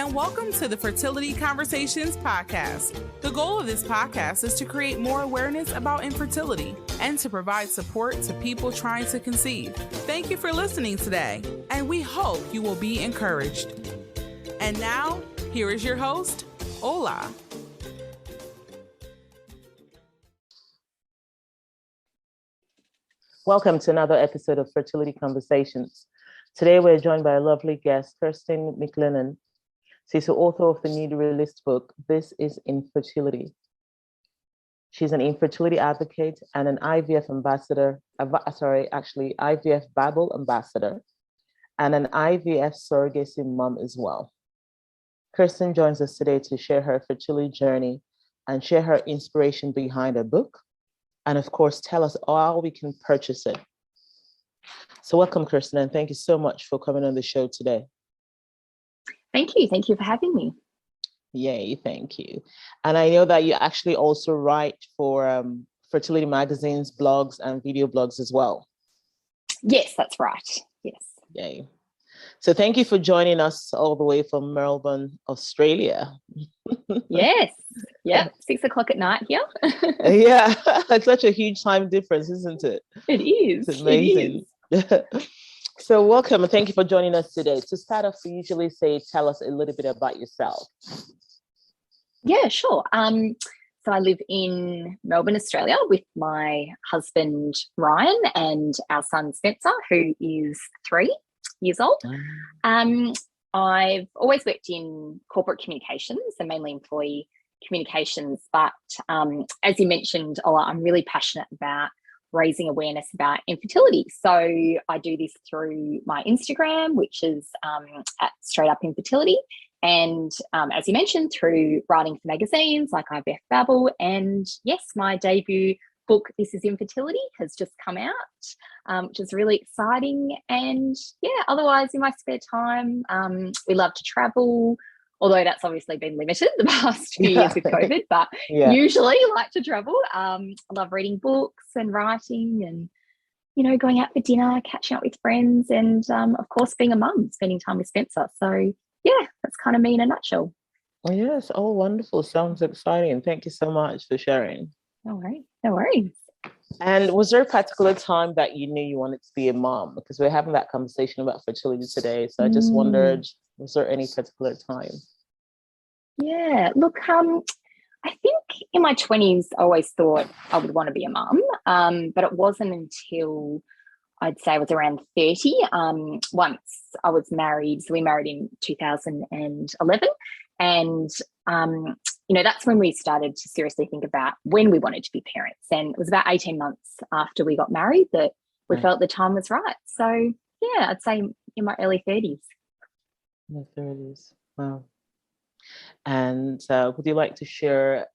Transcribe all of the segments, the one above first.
and welcome to the Fertility Conversations podcast. The goal of this podcast is to create more awareness about infertility and to provide support to people trying to conceive. Thank you for listening today, and we hope you will be encouraged. And now, here is your host, Ola. Welcome to another episode of Fertility Conversations. Today we're joined by a lovely guest, Kirsten McLennan. She's the author of the newly released book, This is Infertility. She's an infertility advocate and an IVF ambassador, IVFbabble ambassador, and an IVF surrogacy mom as well. Kirsten joins us today to share her fertility journey and share her inspiration behind her book, and of course, tell us how we can purchase it. So welcome, Kirsten, and thank you so much for coming on the show today. Thank you. Thank you for having me. Yay, thank you. And I know that you actually also write for fertility magazines, blogs, and video blogs as well. Yes, that's right. Yes. Yay. So thank you for joining us all the way from Melbourne, Australia. Yes. Yeah. 6 o'clock at night here. Yeah, it's such a huge time difference, isn't it? It is. It's amazing. It is. So welcome and thank you for joining us today. To start off, we usually say, tell us a little bit about yourself. Yeah, sure. So I live in Melbourne, Australia with my husband, Ryan, and our son, Spencer, who is 3 years old. I've always worked in corporate communications and mainly employee communications, but as you mentioned, Ola, I'm really passionate about raising awareness about infertility. So I do this through my Instagram, which is at Straight Up Infertility. And as you mentioned, through writing for magazines like IVFbabble. And yes, my debut book, This is Infertility, has just come out, which is really exciting. And yeah, otherwise in my spare time, we love to travel, although that's obviously been limited the past few years with COVID, but usually like to travel. I love reading books and writing and, you know, going out for dinner, catching up with friends, and of course, being a mum, spending time with Spencer. So yeah, that's kind of me in a nutshell. Oh, yes. Oh, wonderful. Sounds exciting. Thank you so much for sharing. No worries. No worries. And was there a particular time that you knew you wanted to be a mom? Because we're having that conversation about fertility today. So I just wondered, was there any particular time? Yeah, look, I think in my 20s, I always thought I would want to be a mum, but it wasn't until I'd say I was around 30. Once I was married, so we married in 2011, and you know, that's when we started to seriously think about when we wanted to be parents. And it was about 18 months after we got married that we felt the time was right. So yeah, I'd say in my early 30s. In the 30s. Wow. And would you like to share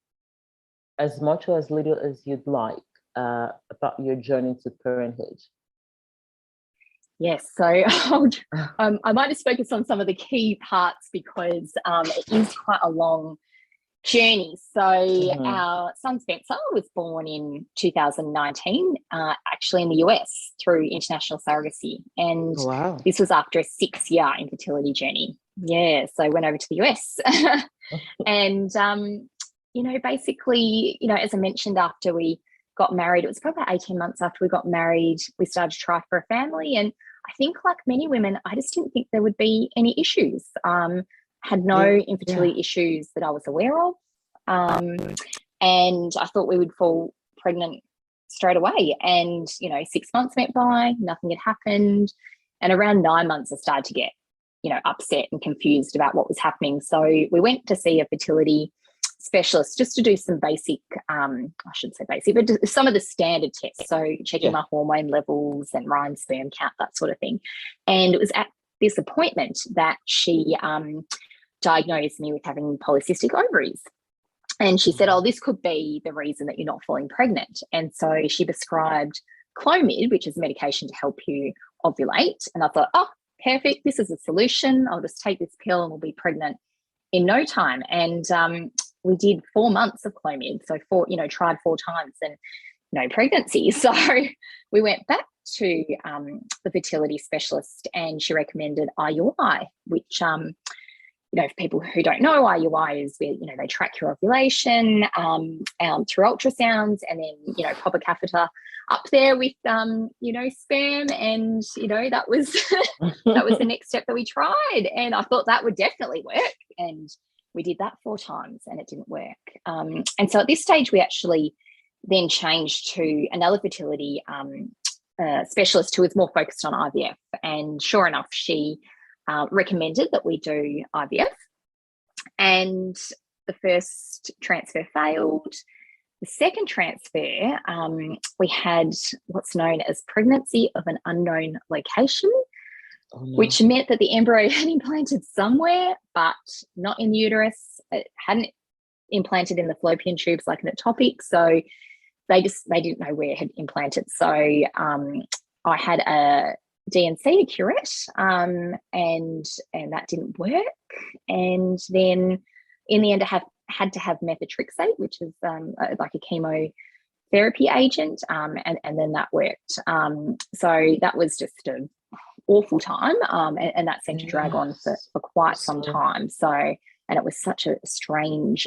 as much or as little as you'd like about your journey to parenthood? Yes, so I might just focus on some of the key parts because it is quite a long journey. So our son Spencer was born in 2019, actually in the US through international surrogacy. And this was after a 6-year infertility journey. Yeah, so I went over to the US. And, you know, basically, you know, as I mentioned, after we got married, it was probably about 18 months after we got married, we started to try for a family. And I think like many women, I just didn't think there would be any issues. Had no infertility issues that I was aware of. And I thought we would fall pregnant straight away. And, you know, 6 months went by, nothing had happened. And around 9 months, I started to get, you know, upset and confused about what was happening. So we went to see a fertility specialist just to do some basic, I shouldn't say basic, but some of the standard tests. So checking my hormone levels and Ryan's sperm count, that sort of thing. And it was at this appointment that she diagnosed me with having polycystic ovaries. And she said, oh, this could be the reason that you're not falling pregnant. And so she prescribed Clomid, which is a medication to help you ovulate. And I thought, oh, perfect, this is a solution. I'll just take this pill and we'll be pregnant in no time. And we did 4 months of Clomid. So tried 4 times and no pregnancy. So we went back to the fertility specialist and she recommended IUI, which for people who don't know, IUI is where, they track your ovulation through ultrasounds, and then, pop a catheter up there with, sperm. And, that was, that was the next step that we tried. And I thought that would definitely work. And we did that 4 times and it didn't work. And so at this stage, we actually then changed to another fertility specialist who was more focused on IVF. And sure enough, she recommended that we do IVF. And the first transfer failed. The second transfer, we had what's known as pregnancy of an unknown location, which meant that the embryo had implanted somewhere, but not in the uterus. It hadn't implanted in the fallopian tubes like an ectopic. So they didn't know where it had implanted. So I had a DNC to cure it, and that didn't work. And then in the end, I had to have methotrexate, which is like a chemotherapy agent, and then that worked. So that was just an awful time, and that seemed to drag on for quite some time. So, and it was such a strange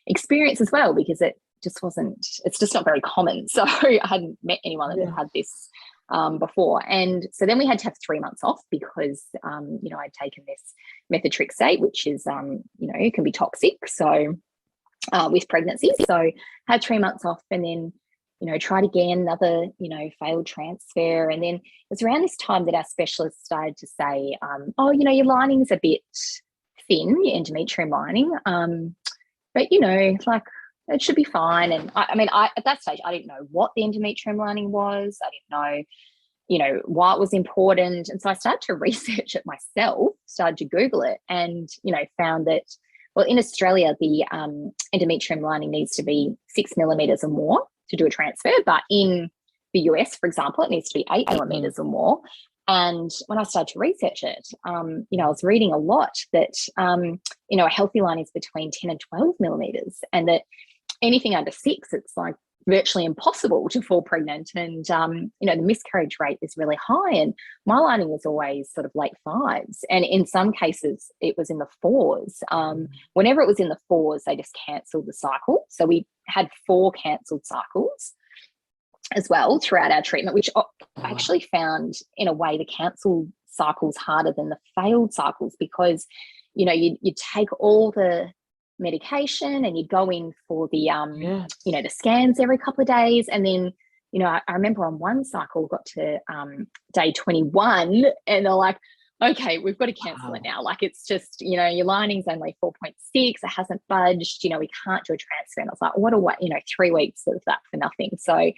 experience as well, because it's just not very common. So I hadn't met anyone that had this before. And so then we had to have 3 months off because, I'd taken this methotrexate, which is, it can be toxic. So with pregnancy, so had 3 months off, and then, tried again, another, failed transfer. And then it was around this time that our specialist started to say, your lining's a bit thin, your endometrium lining. But, like, it should be fine. And I at that stage, I didn't know what the endometrium lining was. I didn't know, why it was important. And so I started to research it myself, started to Google it, and, found that, well, in Australia, the endometrium lining needs to be 6 millimeters or more to do a transfer. But in the US, for example, it needs to be 8 millimeters or more. And when I started to research it, I was reading a lot that, a healthy line is between 10 and 12 millimeters, and that anything under 6, it's like virtually impossible to fall pregnant. And, the miscarriage rate is really high. And my lining was always sort of late 5s. And in some cases, it was in the 4s. Whenever it was in the 4s, they just cancelled the cycle. So we had 4 cancelled cycles as well throughout our treatment, which I actually found, in a way, the cancelled cycles harder than the failed cycles, because, you take all the medication and you go in for the the scans every couple of days, and then I remember on one cycle got to day 21 and they're like, okay, we've got to cancel it now, like it's just your lining's only 4.6, it hasn't budged, we can't do a transfer. And I was like, what a way, 3 weeks of that for nothing. So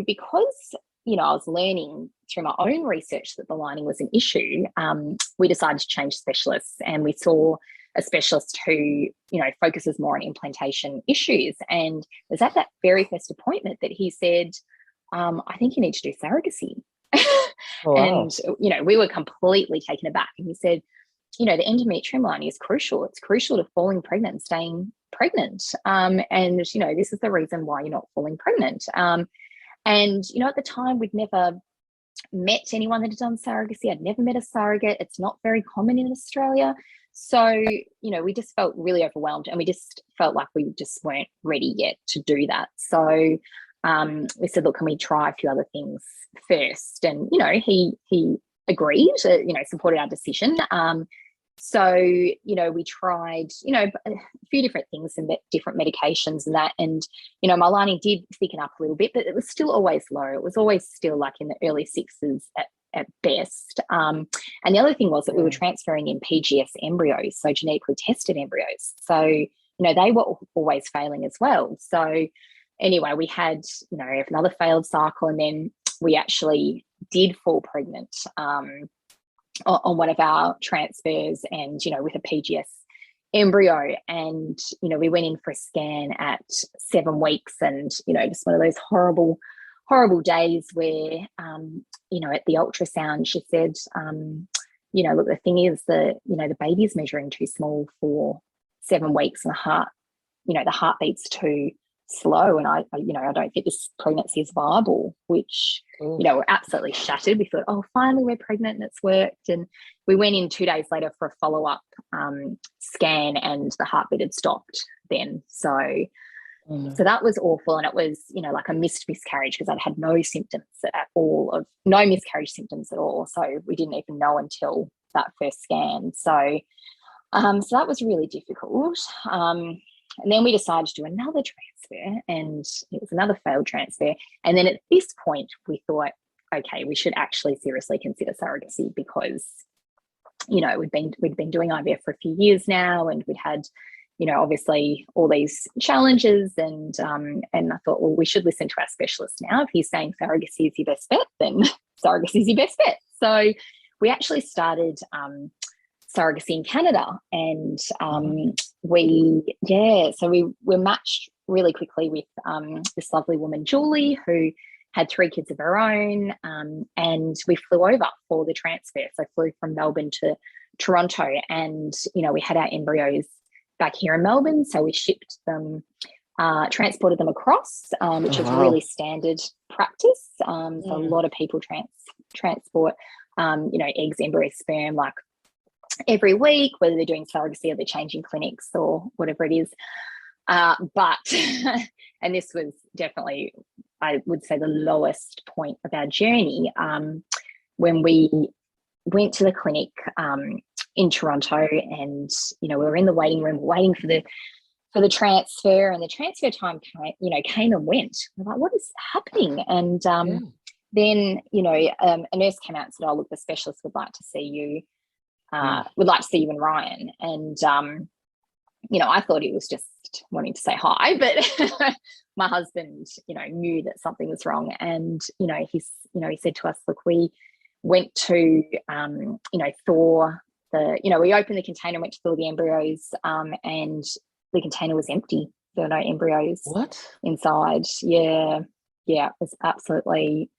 because I was learning through my own research that the lining was an issue, we decided to change specialists, and we saw a specialist who, focuses more on implantation issues. And it was at that very first appointment that he said, I think you need to do surrogacy. Oh, wow. And, we were completely taken aback. And he said, the endometrium lining is crucial. It's crucial to falling pregnant and staying pregnant. And, this is the reason why you're not falling pregnant. And, at the time, we'd never met anyone that had done surrogacy. I'd never met a surrogate. It's not very common in Australia. So, we just felt really overwhelmed, and we just felt like we just weren't ready yet to do that. So we said, look, can we try a few other things first? And, he agreed, supported our decision. So, we tried, a few different things and different medications and that. And, my lining did thicken up a little bit, but it was still always low. It was always still like in the early 6s at best. And the other thing was that we were transferring in PGS embryos, so genetically tested embryos. So, they were always failing as well. So anyway, we had, another failed cycle, and then we actually did fall pregnant on one of our transfers, and, with a PGS embryo. And, we went in for a scan at 7 weeks, and, just one of those horrible days where, at the ultrasound, she said, look, the thing is that, the baby is measuring too small for 7 weeks, and the heartbeat's too slow, and I don't think this pregnancy is viable, which, we're absolutely shattered. We thought, oh, finally we're pregnant and it's worked. And we went in 2 days later for a follow-up scan, and the heartbeat had stopped then. So that was awful. And it was, like a missed miscarriage, because I'd had no symptoms at all, no miscarriage symptoms at all. So we didn't even know until that first scan. So that was really difficult. And then we decided to do another transfer, and it was another failed transfer. And then at this point we thought, okay, we should actually seriously consider surrogacy, because, we'd been doing IVF for a few years now, and we'd had, obviously all these challenges, and I thought, well, we should listen to our specialist now. If he's saying surrogacy is your best bet, then surrogacy is your best bet. So we actually started surrogacy in Canada, and we were matched really quickly with this lovely woman, Julie, who had 3 kids of her own, and we flew over for the transfer. So flew from Melbourne to Toronto, and we had our embryos back here in Melbourne, so we shipped them, transported them across, which is really standard practice. So a lot of people transport eggs, embryos, sperm, like every week, whether they're doing surrogacy or they're changing clinics or whatever it is. But and this was definitely, I would say, the lowest point of our journey, when we went to the clinic in Toronto, and we were in the waiting room waiting for the transfer, and the transfer time came and went. We're like, what is happening? And then a nurse came out and said, oh, look, the specialist would like to see you. Would like to see you and Ryan. And I thought he was just wanting to say hi, but my husband knew that something was wrong. And he said to us, look, we went to thaw we opened the container and went to thaw the embryos, and the container was empty. There were no embryos inside. It was absolutely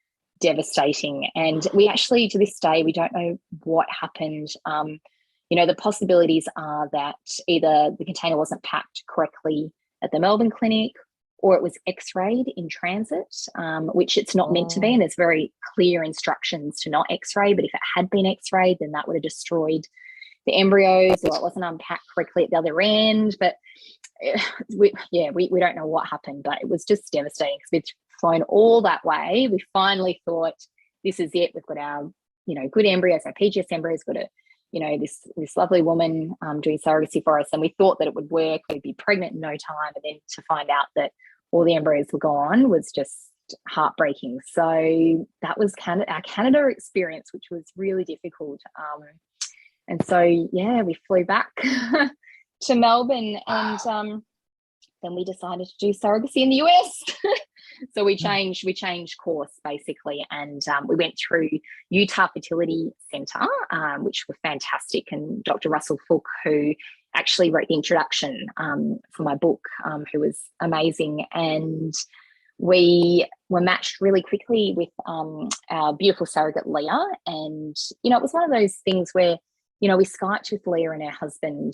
devastating. And we actually, to this day, we don't know what happened. The possibilities are that either the container wasn't packed correctly at the Melbourne clinic, or it was x-rayed in transit, which it's not meant to be, and there's very clear instructions to not x-ray. But if it had been x-rayed, then that would have destroyed the embryos, or it wasn't unpacked correctly at the other end. But we don't know what happened, but it was just devastating, because we'd flown all that way. We finally thought, this is it. We've got our good embryos, our PGS embryos, got this lovely woman doing surrogacy for us, and we thought that it would work. We'd be pregnant in no time, and then to find out that all the embryos were gone was just heartbreaking. So that was our Canada experience, which was really difficult. And so we flew back to Melbourne, and then we decided to do surrogacy in the US. So we changed course basically, and we went through Utah Fertility Centre, which were fantastic, and Dr. Russell Fook, who actually wrote the introduction for my book, who was amazing. And we were matched really quickly with our beautiful surrogate Leah, and it was one of those things where we Skyped with Leah and her husband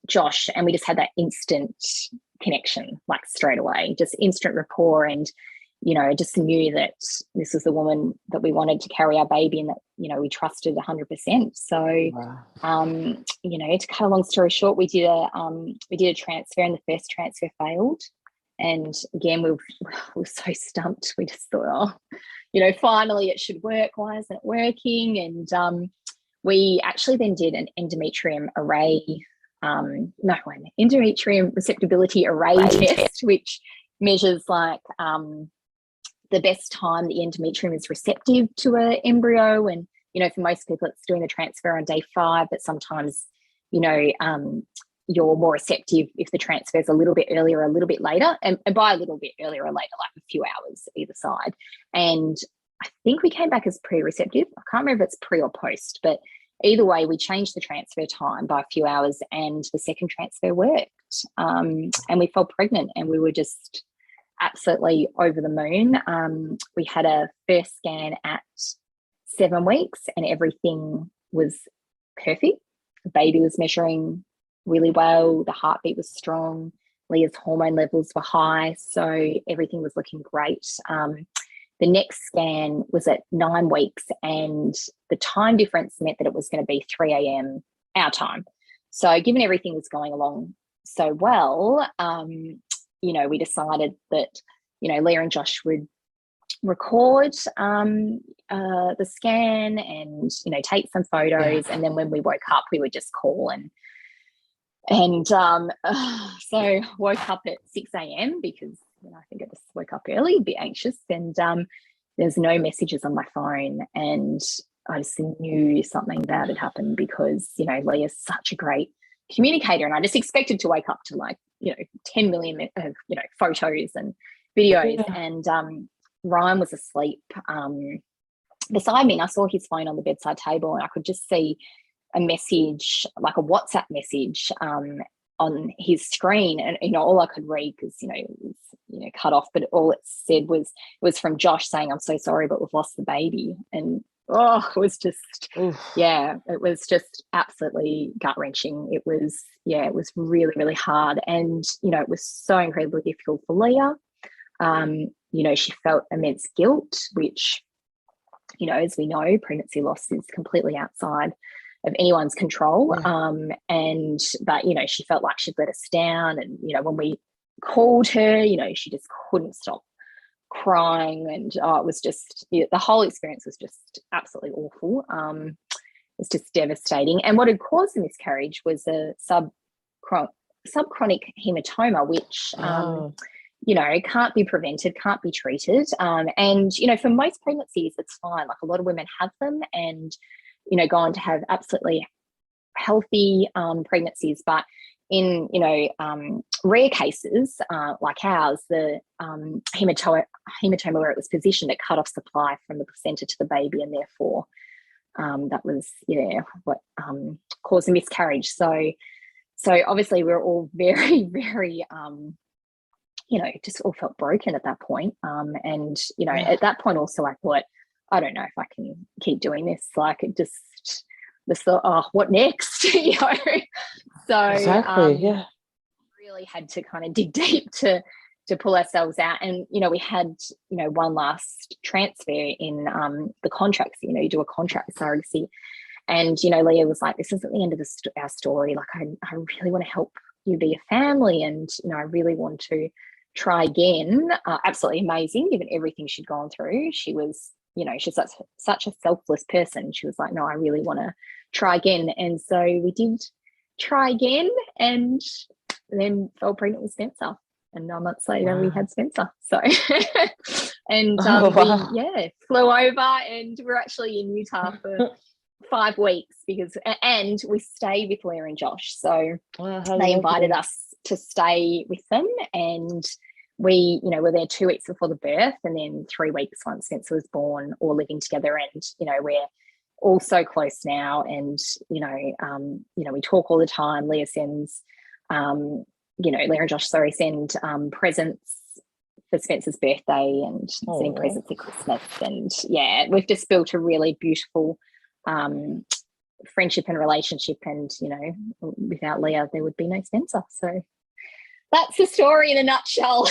Josh, and we just had that instant connection, like straight away, just instant rapport. And just knew that this was the woman that we wanted to carry our baby, and that we trusted 100%. So to cut a long story short, we did a transfer, and the first transfer failed. And again, we were so stumped. We just thought, finally it should work. Why isn't it working? And we actually then did an endometrium endometrium receptibility array test, which measures like the best time the endometrium is receptive to an embryo. And for most people it's doing the transfer on day 5, but sometimes you're more receptive if the transfer is a little bit earlier or a little bit later, and by a little bit earlier or later, like a few hours either side. And I think we came back as pre-receptive. I can't remember if it's pre or post, but either way, we changed the transfer time by a few hours, and the second transfer worked. And we fell pregnant, and we were just absolutely over the moon. We had a first scan at 7 weeks, and everything was perfect. The baby was measuring really well. The heartbeat was strong. Leah's hormone levels were high, so everything was looking great. The next scan was at 9 weeks, and the time difference meant that it was going to be 3 a.m. our time. So given everything was going along so well, we decided that, Leah and Josh would record the scan and, take some photos. And then when we woke up, we would just call so woke up at 6 a.m. because I think I just woke up early, a bit anxious, and there's no messages on my phone, and I just knew something bad had happened because, Leah's such a great communicator, and I just expected to wake up to 10 million of, photos and videos. Yeah. And Ryan was asleep beside me, and I saw his phone on the bedside table, and I could just see a message, like a WhatsApp message on his screen, and all I could read, because it was cut off, but all it said was from Josh saying, "I'm so sorry, but we've lost the baby." And it was just it was just absolutely gut-wrenching. It was really, really hard, and it was so incredibly difficult for Leah. She felt immense guilt, which, as we know, pregnancy loss is completely outside of anyone's control. But she felt like she'd let us down, and when we called her, she just couldn't stop crying, and it was just the whole experience was just absolutely awful. It was just devastating. And what had caused the miscarriage was a subchronic hematoma, which can't be prevented, can't be treated. And for most pregnancies, it's fine. Like, a lot of women have them and go on to have absolutely healthy pregnancies. But in rare cases like ours, the hematoma where it was positioned, it cut off supply from the placenta to the baby, and therefore that was what caused the miscarriage. So obviously we're all very, very just all felt broken at that point. At that point also I thought, I don't know if I can keep doing this. Like, it just thought, oh, what next? So exactly, really had to kind of dig deep to pull ourselves out. And we had one last transfer in the contracts. You do a contract with surrogacy, and Leah was like, "This isn't the end of our story. Like, I really want to help you be a family, and I really want to try again." Absolutely amazing, given everything she'd gone through. She was she's such a selfless person. She was like, "No, I really want to try again." And so we did try again, and then fell pregnant with Spencer. And 9 months later, we had Spencer. So, and we flew over, and we're actually in Utah for 5 weeks and we stayed with Leah and Josh. So they invited us to stay with them, and we, were there 2 weeks before the birth, and then 3 weeks once Spencer was born, all living together. And, we're all so close now. And, we talk all the time. Leah sends, Leah and Josh, send presents for Spencer's birthday, and sending presents at Christmas. And we've just built a really beautiful friendship and relationship. And, without Leah, there would be no Spencer. So that's the story in a nutshell.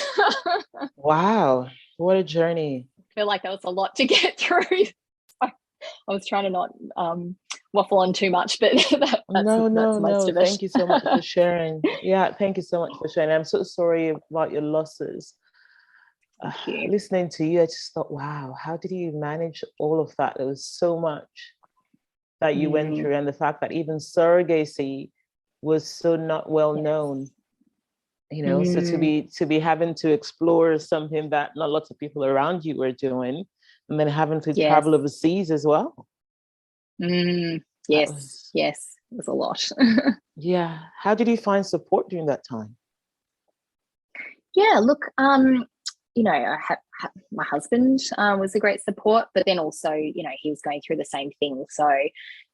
Wow, what a journey. I feel like that was a lot to get through. I was trying to not waffle on too much, but that's most of it. Thank you so much for sharing. Thank you so much for sharing. I'm so sorry about your losses. Listening to you, I just thought, wow, how did you manage all of that? There was so much that you went through, and the fact that even surrogacy was so not well known. So to be having to explore something that not lots of people around you were doing, and then having to travel overseas as well. Yes, it was a lot. Yeah. How did you find support during that time? Yeah, look, I had my husband was a great support, but then also, he was going through the same thing. So,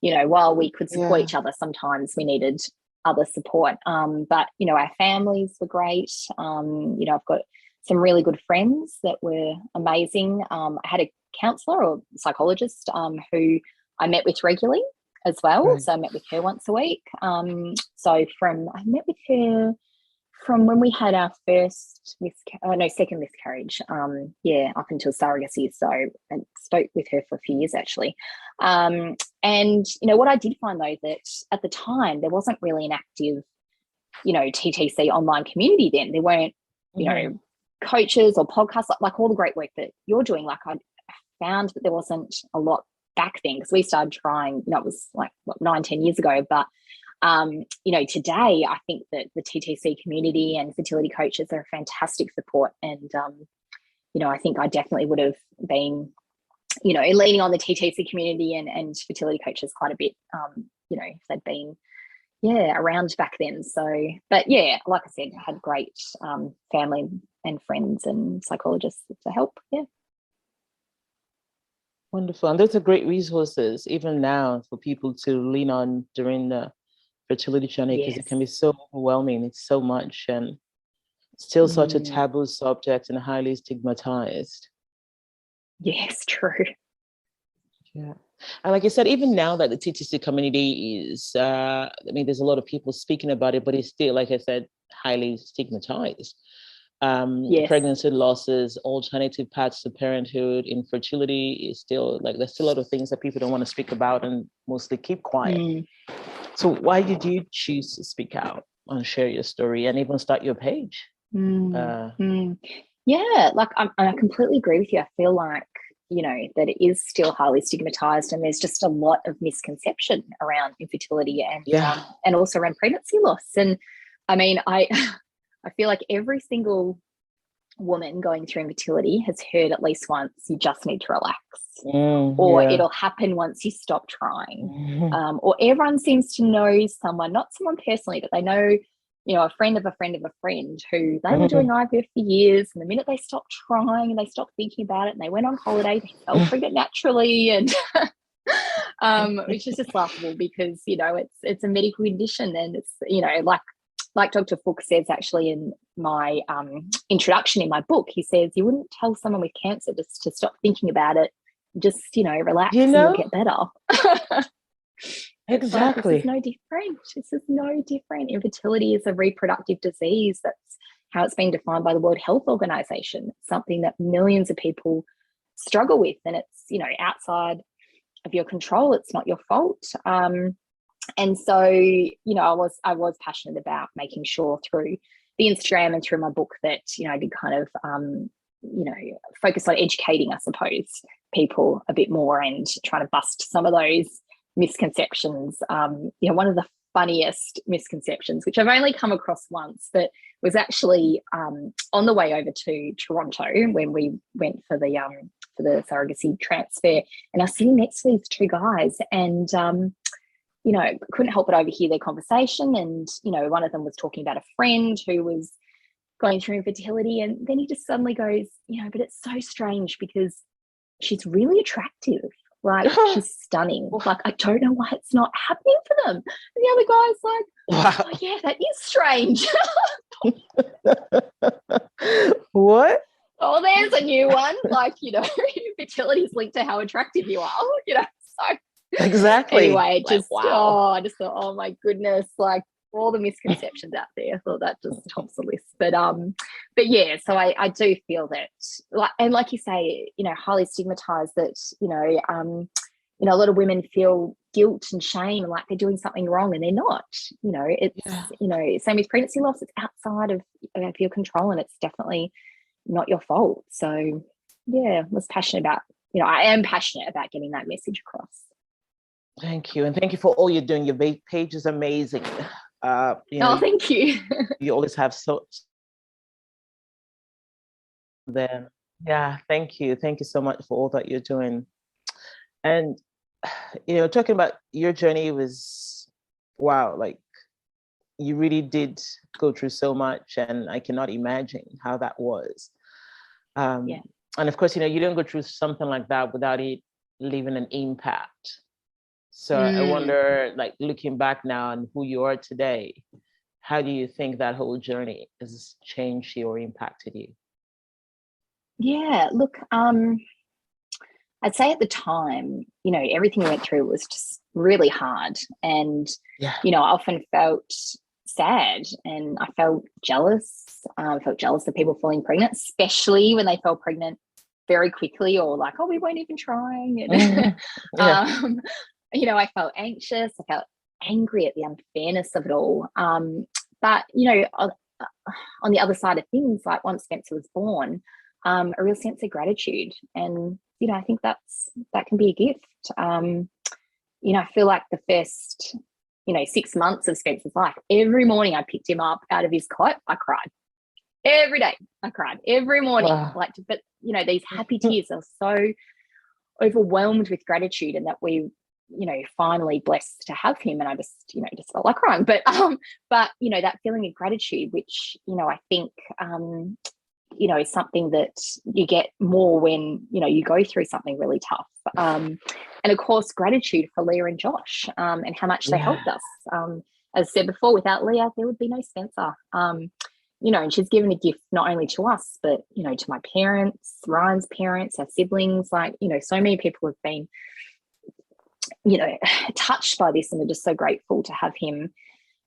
while we could support each other, sometimes we needed other support. But, our families were great. I've got some really good friends that were amazing. I had a counsellor or psychologist who I met with regularly as well. Right. So I met with her once a week. I met with her from when we had our second miscarriage, up until surrogacy. So I spoke with her for a few years actually. And what I did find though, that at the time there wasn't really an active, TTC online community then. There weren't, coaches or podcasts like all the great work that you're doing. Like I found that there wasn't a lot back then, because we started trying, it was like 9-10 years ago, but today I think that the TTC community and fertility coaches are a fantastic support. And, I think I definitely would have been, leaning on the TTC community and fertility coaches quite a bit, if they'd been, around back then. So, but yeah, like I said, I had great family and friends and psychologists to help. Yeah. Wonderful. And those are great resources, even now, for people to lean on during the fertility journey, because it can be so overwhelming. It's so much, and still such a taboo subject and highly stigmatized. Yes, true. Yeah. And like you said, even now that the TTC community is, there's a lot of people speaking about it, but it's still, like I said, highly stigmatized. Pregnancy losses, alternative paths to parenthood, infertility is still, there's still a lot of things that people don't want to speak about and mostly keep quiet. So why did you choose to speak out and share your story and even start your page? Yeah, I completely agree with you. I feel like, that it is still highly stigmatized, and there's just a lot of misconception around infertility and also around pregnancy loss. And I mean, I feel like every single woman going through infertility has heard at least once, you just need to relax, or it'll happen once you stop trying. Or everyone seems to know someone, not someone personally, but they know, a friend of a friend of a friend who they were doing IVF for years, and the minute they stopped trying and they stopped thinking about it and they went on holiday, they fell pregnant naturally. And which is just laughable, because it's a medical condition, and it's like Dr. Fuchs says actually in my introduction in my book. He says you wouldn't tell someone with cancer just to stop thinking about it, just relax and you'll get better. Exactly. This is no different. This is no different. Infertility is a reproductive disease. That's how it's been defined by the World Health Organization. It's something that millions of people struggle with, and it's outside of your control. It's not your fault. And so, I was passionate about making sure through the Instagram and through my book that, I did kind of, focus on educating, I suppose, people a bit more and trying to bust some of those misconceptions. One of the funniest misconceptions, which I've only come across once, but was actually on the way over to Toronto when we went for the surrogacy transfer, and I was sitting next to these two guys, and couldn't help but overhear their conversation. And, one of them was talking about a friend who was going through infertility. And then he just suddenly goes, but it's so strange because she's really attractive. Like, she's stunning. Like, I don't know why it's not happening for them. And the other guy's like, wow. Oh, yeah, that is strange. What? Oh, there's a new one. Like, infertility is linked to how attractive you are, so. Exactly. Anyway, I just thought, oh my goodness, like all the misconceptions out there. I thought that just tops the list. But yeah, so I do feel that, like you say, highly stigmatized, that a lot of women feel guilt and shame, like they're doing something wrong, and they're not. It's same with pregnancy loss. It's outside of your control, and it's definitely not your fault. So yeah, I am passionate about getting that message across. Thank you. And thank you for all you're doing. Your page is amazing. Thank you. You always have then. Yeah, thank you. Thank you so much for all that you're doing. And, talking about your journey was, wow, like you really did go through so much, and I cannot imagine how that was. And of course, you don't go through something like that without it leaving an impact. So I wonder, like, looking back now on who you are today, how do you think that whole journey has changed you or impacted you? Yeah, look, I'd say at the time, everything we went through was just really hard. And, I often felt sad, and I felt jealous. I felt jealous of people falling pregnant, especially when they fell pregnant very quickly, or like, oh, we weren't even trying. And, Yeah. you know, I felt anxious. I felt angry at the unfairness of it all. But, you know, on the other side of things, like once Spencer was born, a real sense of gratitude. And, you know, I think that can be a gift. You know, I feel like the first, you know, 6 months of Spencer's life, every morning I picked him up out of his cot, I cried. Every day I cried, every morning. Wow. Like, but, you know, these happy tears are so overwhelmed with gratitude, and that we, you know, finally blessed to have him. And I just, you know, just felt like crying. But, you know, that feeling of gratitude, which, you know, I think, you know, is something that you get more when, you know, you go through something really tough. And of course, gratitude for Leah and Josh, and how much they helped us. As I said before, without Leah, there would be no Spencer. You know, and she's given a gift not only to us, but, you know, to my parents, Ryan's parents, our siblings. Like, you know, so many people have been, you know, touched by this, and we're just so grateful to have him,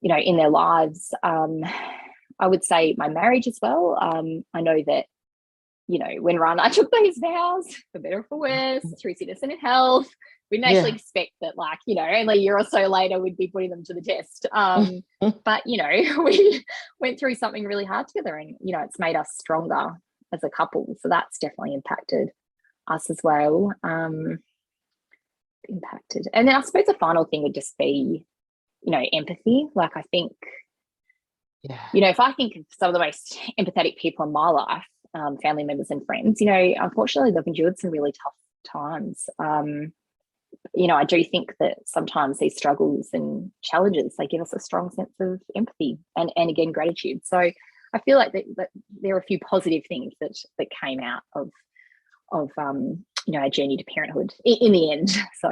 you know, in their lives. I would say my marriage as well. I know that, you know, when Ryan and I took those vows, for better or for worse, through sickness and in health, we didn't actually expect that, like, you know, only a year or so later we'd be putting them to the test. But, you know, we went through something really hard together, and, you know, it's made us stronger as a couple. So that's definitely impacted us as well. Impacted. And then I suppose the final thing would just be, you know, empathy. Like, I think, you know, if I think of some of the most empathetic people in my life, family members and friends, you know, unfortunately they've endured some really tough times. You know, I do think that sometimes these struggles and challenges, they give us a strong sense of empathy and again, gratitude. So I feel like that there are a few positive things that came out of you know, our journey to parenthood in the end. So,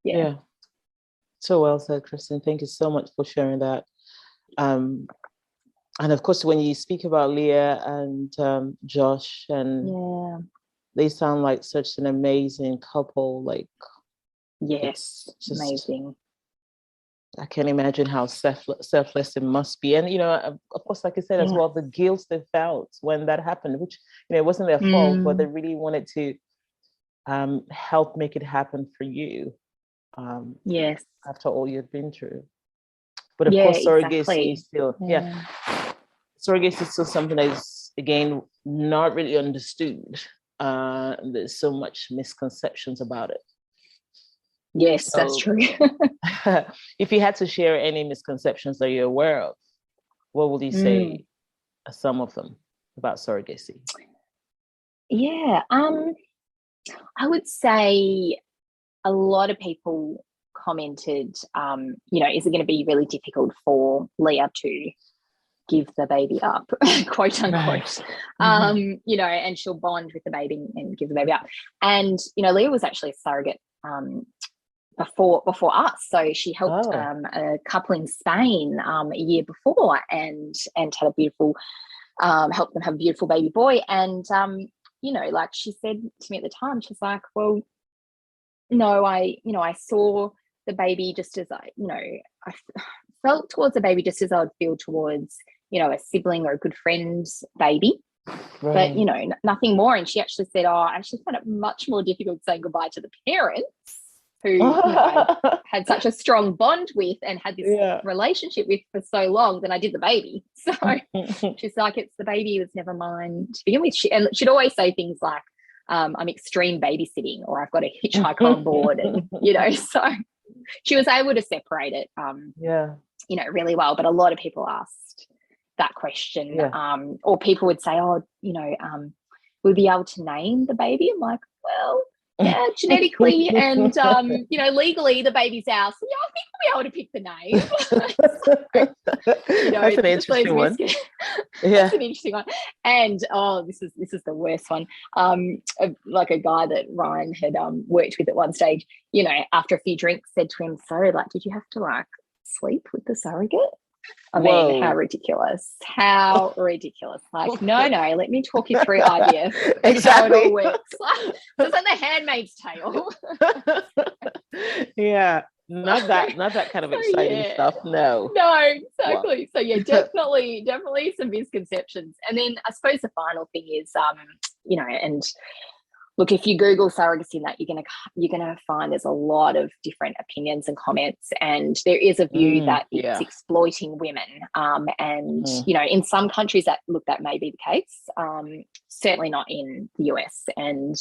yeah. So well said, Kirsten. Thank you so much for sharing that. And of course, when you speak about Leah and Josh, and they sound like such an amazing couple. Like, yes, just amazing. I can't imagine how selfless it must be. And, you know, of course, like I said as well, the guilt they felt when that happened, which, you know, it wasn't their fault, but they really wanted to help make it happen for you. Yes. After all you've been through. But of course, surrogacy is still, surrogacy is still something that is, again, not really understood. There's so much misconceptions about it. Yes, so, that's true. If you had to share any misconceptions that you're aware of, what would you say are some of them about surrogacy? Yeah, I would say a lot of people commented, you know, is it going to be really difficult for Leah to give the baby up, quote unquote, you know, and she'll bond with the baby and give the baby up. And, you know, Leah was actually a surrogate before us. So she helped a couple in Spain a year before and had a beautiful, helped them have a beautiful baby boy. And, you know, like she said to me at the time, she's like, well, no, I saw the baby just as I felt towards the baby just as I would feel towards, you know, a sibling or a good friend's baby. Right. But, you know, nothing more. And she actually said, I actually found it much more difficult saying goodbye to the parents who you know, I had such a strong bond with and had this relationship with for so long than I did the baby. So she's like, it's the baby was never mine to begin with. And she'd always say things like, I'm extreme babysitting, or I've got a hitchhiker on board. And, you know, so she was able to separate it, you know, really well. But a lot of people asked that question, or people would say, oh, you know, we'll be able to name the baby. I'm like, well, yeah, genetically and, you know, legally the baby's ours. So, yeah, I think we'll be able to pick the name. So, you know, that's an interesting one. That's an interesting one. And, this is the worst one. Like a guy that Ryan had worked with at one stage, you know, after a few drinks said to him, so, like, did you have to, like, sleep with the surrogate? I mean, how ridiculous. How ridiculous. Like, no, let me talk you through IVF. Exactly. How it all works. It's like the Handmaid's Tale. Not that kind of So, exciting yeah. stuff. No. No, Wow. exactly. So yeah, definitely some misconceptions. And then I suppose the final thing is, and look, if you Google surrogacy and that, you're gonna find there's a lot of different opinions and comments, and there is a view that it's exploiting women. In some countries that may be the case. Certainly not in the US. And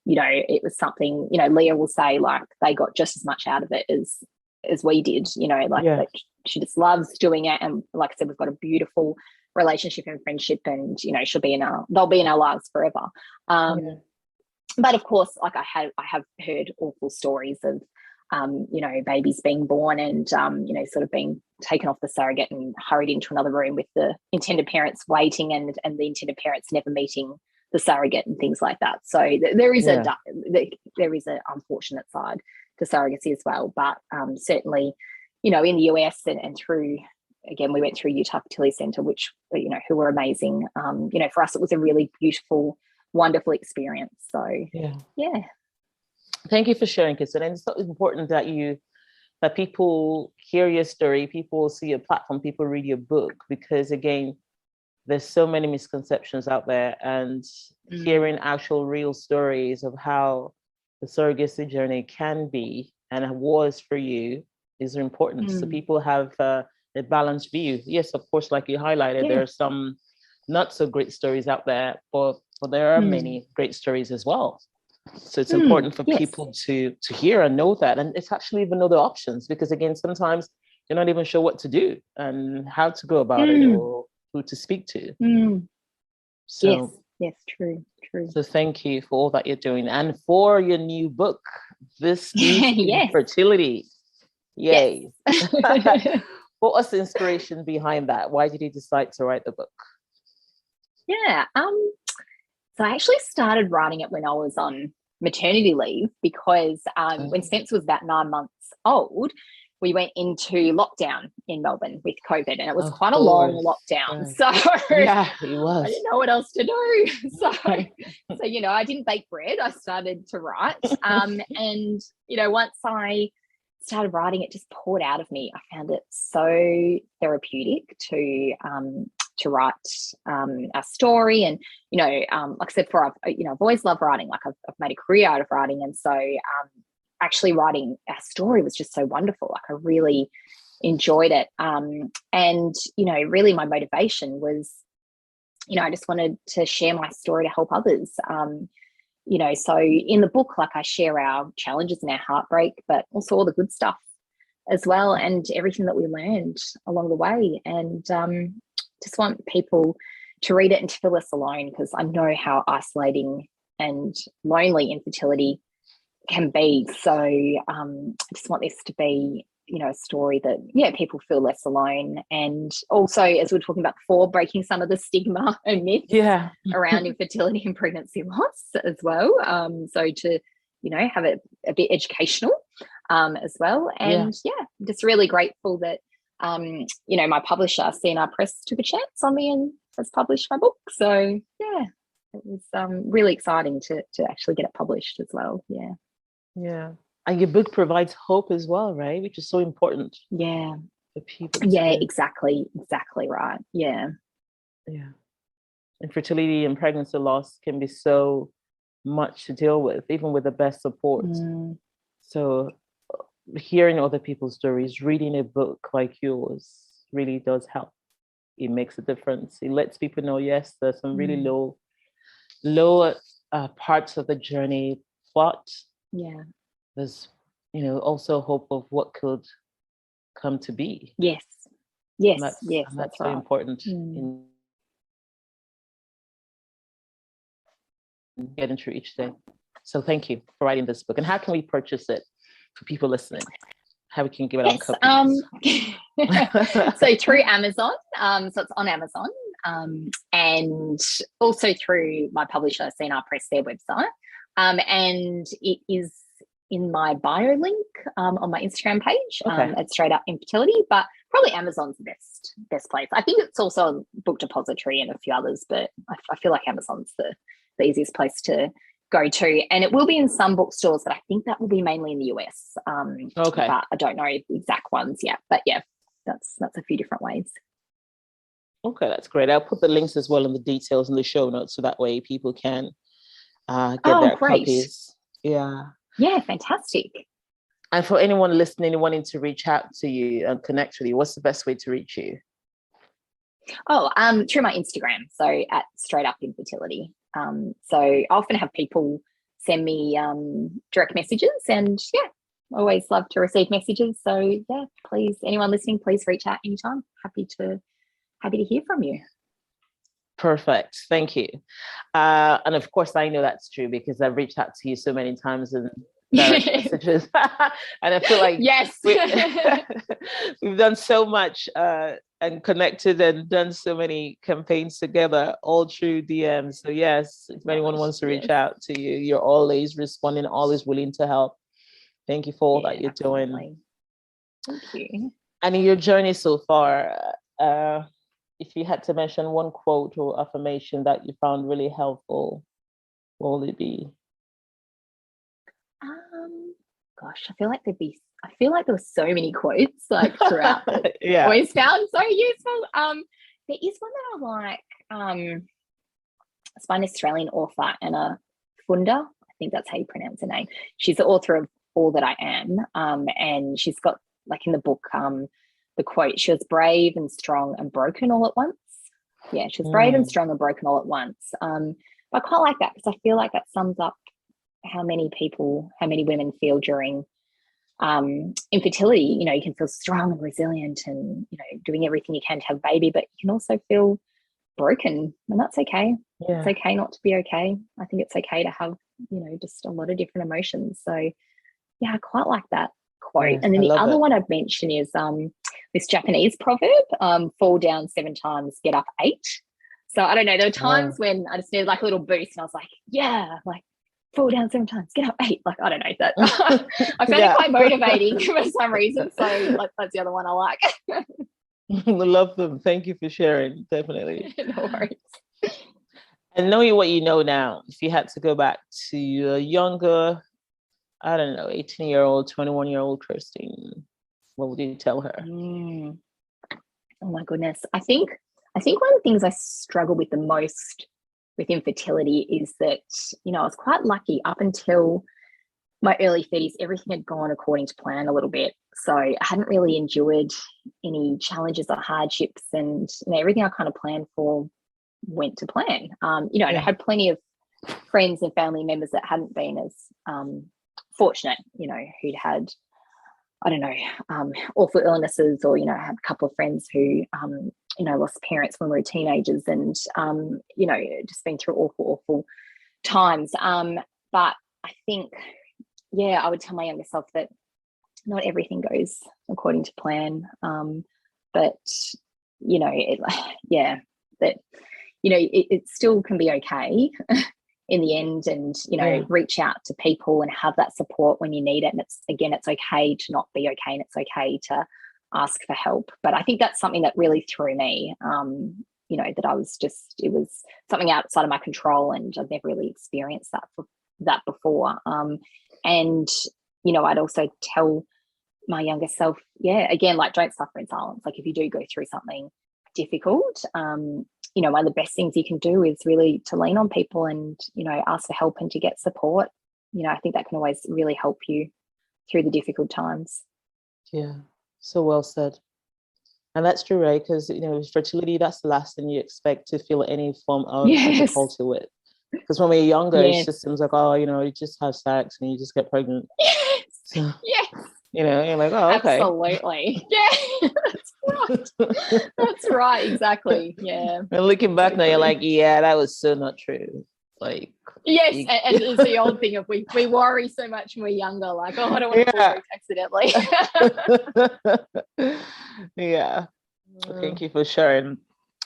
it was something. Leah will say like they got just as much out of it as we did. Like she just loves doing it, and like I said, we've got a beautiful relationship and friendship, and they'll be in our lives forever. But of course, like I have heard awful stories of, babies being born and, sort of being taken off the surrogate and hurried into another room with the intended parents waiting and the intended parents never meeting the surrogate and things like that. So there is an unfortunate side to surrogacy as well. But certainly, in the US and through, again, we went through Utah Fertility Centre, which, who were amazing. For us, it was a really beautiful, wonderful experience. So yeah. Thank you for sharing, Kirsten. And it's so important that people hear your story, people see your platform, people read your book, because again, there's so many misconceptions out there, and hearing actual real stories of how the surrogacy journey can be and was for you is important. So people have a balanced view. Yes, of course, like you highlighted, there are some not so great stories out there, but there are many great stories as well. So it's important for people to hear and know that, and it's actually even know the options, because again, sometimes you're not even sure what to do and how to go about it or who to speak to. So yes, true. So thank you for all that you're doing, and for your new book, This Is Fertility. Yay. Yes. What was the inspiration behind that? Why did you decide to write the book? So I actually started writing it when I was on maternity leave, because when Spencer was about 9 months old, we went into lockdown in Melbourne with COVID, and it was quite a long lockdown. So it was. I didn't know what else to do. So I didn't bake bread. I started to write. And, once I started writing, it just poured out of me. I found it so therapeutic to write a story. And like I said before, I've always loved writing. Like I've made a career out of writing, and so actually writing a story was just so wonderful. Like I really enjoyed it, and really my motivation was I just wanted to share my story to help others. So in the book, like I share our challenges and our heartbreak, but also all the good stuff as well, and everything that we learned along the way. And just want people to read it and to feel less alone, because I know how isolating and lonely infertility can be. So I just want this to be, a story that, people feel less alone. And also, as we were talking about before, breaking some of the stigma and myths around infertility and pregnancy loss as well. So to, have it a bit educational as well. And just really grateful that my publisher, C&R Press, took a chance on me and has published my book. So it was really exciting to actually get it published as well. And your book provides hope as well, right? Which is so important for people. Exactly right. Infertility and pregnancy loss can be so much to deal with, even with the best support. So hearing other people's stories, reading a book like yours really does help. It makes a difference. It lets people know, yes, there's some really low parts of the journey, but there's also hope of what could come to be. Yes, That's that's so right. important in getting through each day. So thank you for writing this book. And how can we purchase it for people listening? How we can give it on copies? So through Amazon. So it's on Amazon, and also through my publisher, C&R Press, their website. And it is in my bio link on my Instagram page. It's straight up Infertility, but probably Amazon's the best place. I think it's also a Book Depository and a few others, but I feel like Amazon's the easiest place to go to, and it will be in some bookstores, but I think that will be mainly in the US. Okay. But I don't know the exact ones yet. But yeah, that's a few different ways. Okay, that's great. I'll put the links as well in the details in the show notes, so that way people can get their great. copies. Yeah. Yeah, fantastic. And for anyone listening wanting to reach out to you and connect with you, what's the best way to reach you? Through my Instagram, so at Straight Up Infertility. So I often have people send me direct messages, and yeah, always love to receive messages. So yeah, please, anyone listening, please reach out anytime. Happy to hear from you. Perfect. Thank you. And of course, I know that's true because I've reached out to you so many times in direct messages. And I feel like yes, we've done so much and connected and done so many campaigns together, all through DMs. So yes, if anyone wants to reach out to you, you're always responding, always willing to help. Thank you for all that you're doing. Thank you. And in your journey so far, if you had to mention one quote or affirmation that you found really helpful, what would it be? Gosh, I feel like there were so many quotes like throughout that Yeah. always found so useful. There is one that I like. It's by an Australian author, Anna Funda. I think that's how you pronounce her name. She's the author of All That I Am. And she's got, like, in the book, the quote, she was brave and strong and broken all at once. Yeah, she was brave and strong and broken all at once. But I quite like that because I feel like that sums up how many women feel during infertility. You know, you can feel strong and resilient and, you know, doing everything you can to have a baby, but you can also feel broken, and that's okay. Yeah. It's okay not to be okay. I think it's okay to have, you know, just a lot of different emotions. So yeah, I quite like that quote. Yes, and then the other one I'd mention is this Japanese proverb, fall down 7 times, get up 8. So I don't know, there were times when I just needed like a little boost and I was like, yeah, like fall down 7 times, get up 8. Like, I don't know, that I found it quite motivating for some reason. So like, that's the other one I like. I love them. Thank you for sharing. Definitely. No worries. And knowing what you know now, if you had to go back to a younger, I don't know, 18-year-old, 21-year-old Kirsten, what would you tell her? Oh my goodness. I think one of the things I struggle with the most with infertility is that, you know, I was quite lucky up until my early 30s. Everything had gone according to plan a little bit. So I hadn't really endured any challenges or hardships, and, you know, everything I kind of planned for went to plan. You know, and I had plenty of friends and family members that hadn't been as fortunate, you know, who'd had, I don't know, awful illnesses, or, you know, I had a couple of friends who, you know, lost parents when we were teenagers, and, you know, just been through awful times. But I think, yeah, I would tell my younger self that not everything goes according to plan. But, you know, that, you know, it still can be okay in the end, and, you know, reach out to people and have that support when you need it. And it's okay to not be okay, and it's okay to ask for help. But I think that's something that really threw me, you know, that it was something outside of my control, and I've never really experienced that before. And, you know, I'd also tell my younger self, again, like, don't suffer in silence. Like, if you do go through something difficult, you know, one of the best things you can do is really to lean on people and, you know, ask for help and to get support. You know, I think that can always really help you through the difficult times. Yeah. So well said. And that's true, right? Because, you know, fertility, that's the last thing you expect to feel any form of difficulty with. Because when we're younger, it just seems like, oh, you know, you just have sex and you just get pregnant. Yes. So, yes. You know, you're like, oh, okay. Absolutely. Yeah, that's right. That's right. Exactly. Yeah. And looking back now, you're like, yeah, that was so not true. Like, yes, and it's the old thing of we worry so much when we're younger, like, oh, I don't want to fall accidentally. Yeah. Thank you for sharing.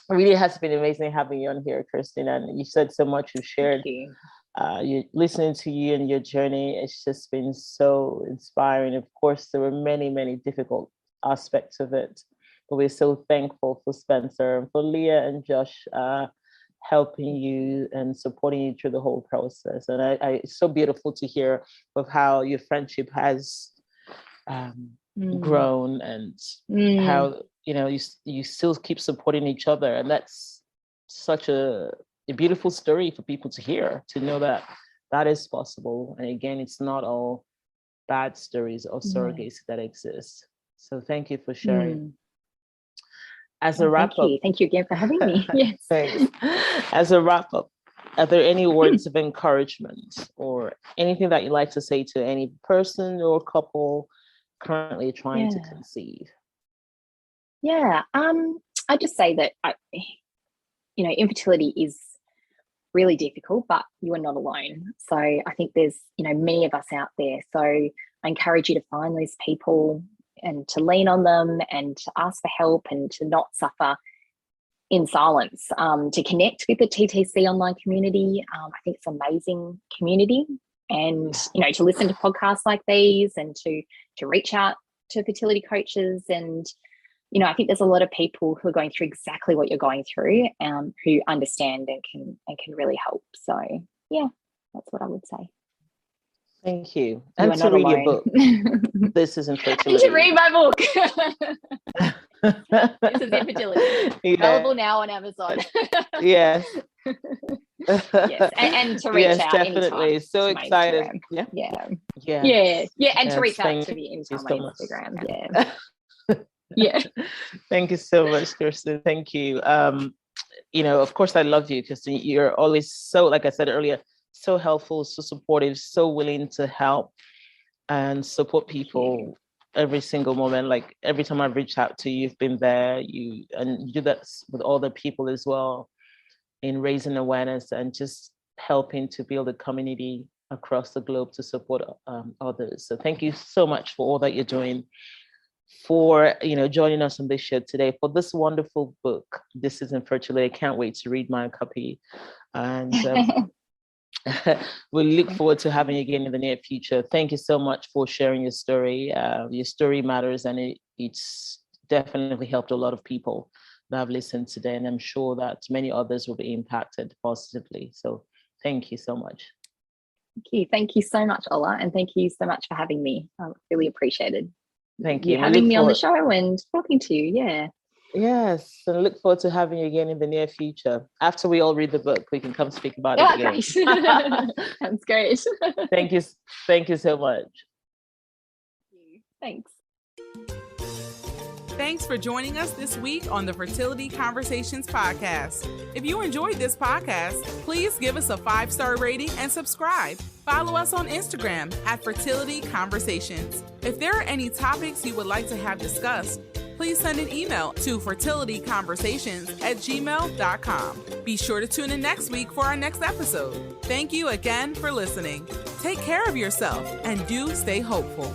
It really has been amazing having you on here, Kirsten. And you said so much, you shared. You listening to you and your journey, it's just been so inspiring. Of course, there were many difficult aspects of it, but we're so thankful for Spencer and for Leah and Josh helping you and supporting you through the whole process. And it's so beautiful to hear of how your friendship has grown, and how, you know, you still keep supporting each other. And that's such a beautiful story for people to hear, to know that that is possible. And again, it's not all bad stories of surrogacy that exist. So thank you for sharing. As a wrap up, thank you again for having me. Yes. Thanks. As a wrap up, are there any words of encouragement or anything that you'd like to say to any person or couple currently trying to conceive? Yeah, I just say that infertility is really difficult, but you are not alone. So I think there's many of us out there. So I encourage you to find those people and to lean on them and to ask for help and to not suffer in silence, to connect with the TTC online community. I think it's an amazing community, and to listen to podcasts like these and to reach out to fertility coaches. And I think there's a lot of people who are going through exactly what you're going through, who understand and can really help. So yeah, that's what I would say. Thank you. And to read your book. This is Infertility. And to read my book. This is Infertility. Available now on Amazon. Yes. Yes. And to reach out. Definitely. So excited. Yeah. And to reach out to me anytime on Instagram. Yeah. Thank you so much, Kirsten. Thank you. Of course, I love you, Kirsten. You're always so, like I said earlier, so helpful, so supportive, so willing to help and support people every single moment. Like every time I've reached out to you, you've been there. You do that with other people as well, in raising awareness and just helping to build a community across the globe to support others. So thank you so much for all that you're doing, for joining us on this show today, for this wonderful book. This is Infertility. I can't wait to read my copy, and we look forward to having you again in the near future. Thank you so much for sharing your story. Your story matters, and it's definitely helped a lot of people that have listened today, and I'm sure that many others will be impacted positively. So thank you so much. Thank you so much, Ola, and thank you so much for having me. I really appreciated you having me on the show and talking to you. Yeah. Yes, and look forward to having you again in the near future. After we all read the book, we can come speak about it again. Great. Sounds great. Thank you so much. Thanks. Thanks for joining us this week on the Fertility Conversations podcast. If you enjoyed this podcast, please give us a 5-star rating and subscribe. Follow us on Instagram at Fertility Conversations. If there are any topics you would like to have discussed, please send an email to fertilityconversations@gmail.com. Be sure to tune in next week for our next episode. Thank you again for listening. Take care of yourself and do stay hopeful.